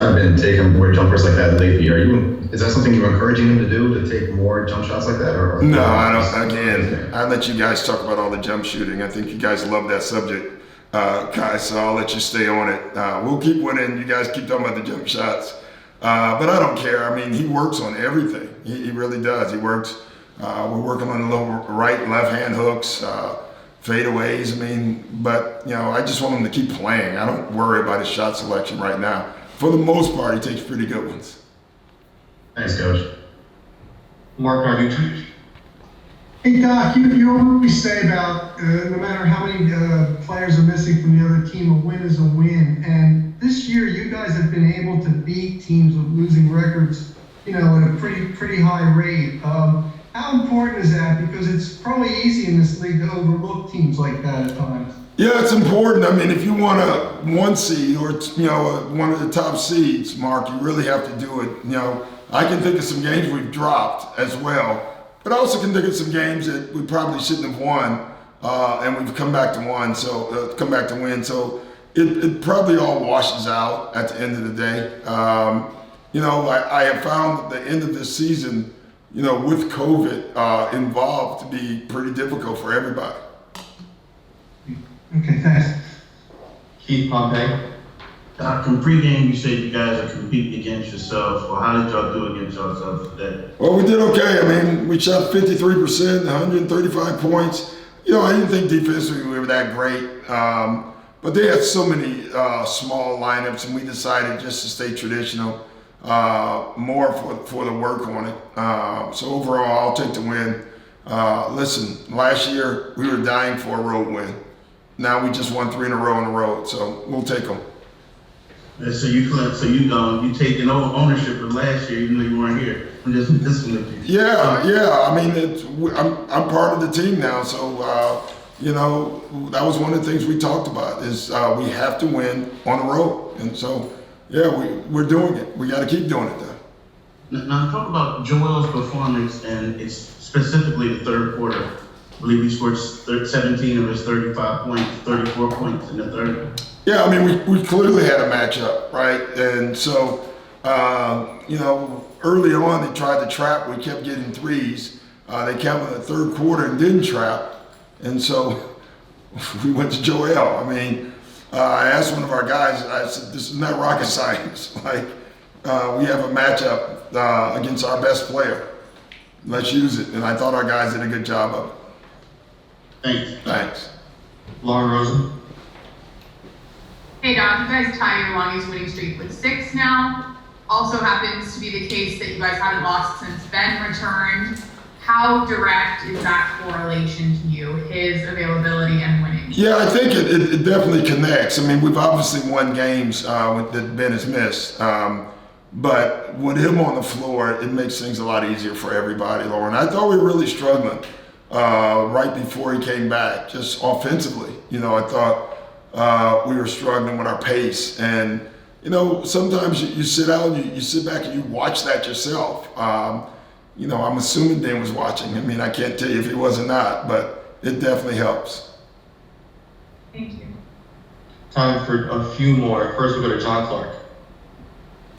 kind of been taking more jumpers like that lately. Is that something you're encouraging him to do, to take more jump shots like that? No, I don't. Again, I let you guys talk about all the jump shooting. I think you guys love that subject, guys. So I'll let you stay on it. We'll keep winning. You guys keep talking about the jump shots, but I don't care. I mean, he works on everything. He really does. He works. We're working on the little right and left hand hooks, fadeaways. I mean, but I just want him to keep playing. I don't worry about his shot selection right now. For the most part, he takes pretty good ones. Thanks, Coach. Mark Arnett. Hey, Doc, you always say about no matter how many players are missing from the other team, a win is a win. And this year, you guys have been able to beat teams with losing records, at a pretty high rate. How important is that? Because it's probably easy in this league to overlook teams like that at times. Yeah, it's important. I mean, if you want a 1 seed or one of the top seeds, Mark, you really have to do it. I can think of some games we've dropped as well, but I also can think of some games that we probably shouldn't have won, and we've come back to win. So it probably all washes out at the end of the day. I have found the end of this season, with COVID involved, to be pretty difficult for everybody. Okay, thanks. Keith Pompey. Doc, in pregame, you said you guys are competing against yourselves. Well, how did y'all do against yourselves today? Well, we did okay. I mean, we shot 53%, 135 points. I didn't think defensively we were that great. But they had so many small lineups, and we decided just to stay traditional, more for the work on it. So overall, I'll take the win. Listen, last year we were dying for a road win. Now we just won 3 in a row on the road, so we'll take them. So you taking over ownership of last year, even though you weren't here. I'm just listening with you. Yeah. I mean, I'm part of the team now, so that was one of the things we talked about is we have to win on the road, and so we're doing it. We got to keep doing it though. Now talk about Joel's performance, and it's specifically the third quarter. I believe he scored 17 of his 35 points, 34 points in the third. Yeah, I mean, we clearly had a matchup, right? And so, early on they tried to trap. We kept getting threes. They came in the third quarter and didn't trap. And so we went to Joel. I mean, I asked one of our guys, I said, this is not rocket science. We have a matchup against our best player. Let's use it. And I thought our guys did a good job of it. Thanks. Lauren Rosen. Hey Doc, you guys tie your longest winning streak with 6 now. Also happens to be the case that you guys haven't lost since Ben returned. How direct is that correlation to you, his availability and winning? Yeah, I think it definitely connects. I mean, we've obviously won games that Ben has missed. But with him on the floor, it makes things a lot easier for everybody, Lauren. I thought we were really struggling right before he came back, just offensively. I thought we were struggling with our pace. And, sometimes you sit out and you sit back and you watch that yourself. I'm assuming Dan was watching. I mean, I can't tell you if he was or not, but it definitely helps. Thank you. Time for a few more. First, we'll go to John Clark.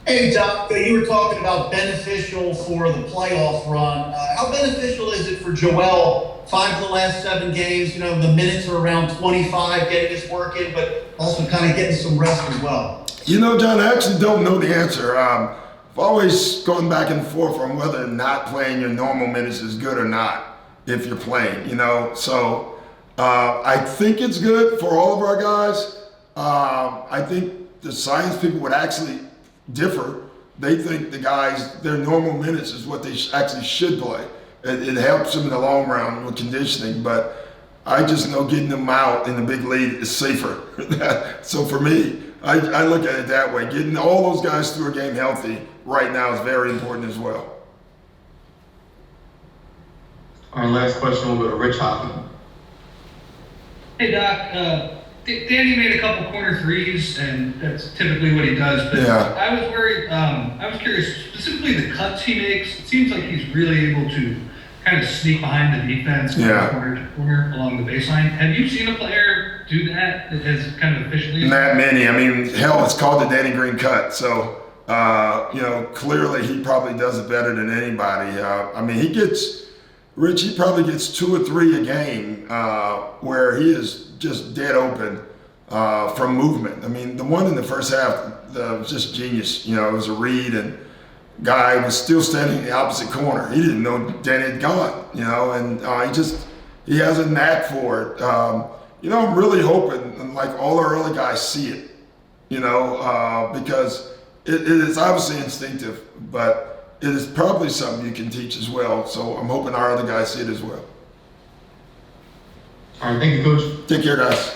Hey, Doc, you were talking about beneficial for the playoff run. How beneficial is it for Joel? 5 of the last 7 games, the minutes are around 25, getting his work in, but also kind of getting some rest as well. John, I actually don't know the answer. I've always gone back and forth on whether not playing your normal minutes is good or not if you're playing, So I think it's good for all of our guys. I think the science people would actually differ. They think the guys, their normal minutes is what they actually should play. It helps them in the long run with conditioning, but I just know getting them out in the big league is safer. So for me, I look at it that way. Getting all those guys through a game healthy right now is very important as well. Our last question will go to Rich Hoffman. Hey Doc, Danny made a couple corner threes, and that's typically what he does. But yeah. I was worried. I was curious, specifically the cuts he makes. It seems like he's really able to kind of sneak behind the defense, corner to corner along the baseline. Have you seen a player do that has kind of efficiently? Not many. I mean, hell, it's called the Danny Green cut. So Clearly he probably does it better than anybody. Rich, he probably gets 2 or 3 a game where he is just dead open from movement. I mean, the one in the first half was just genius. It was a read, and guy was still standing in the opposite corner. He didn't know Danny had gone, and he has a knack for it. I'm really hoping, and like all our early guys see it, because it is obviously instinctive, but it is probably something you can teach as well. So I'm hoping our other guys see it as well. All right, thank you, Coach. Take care, guys.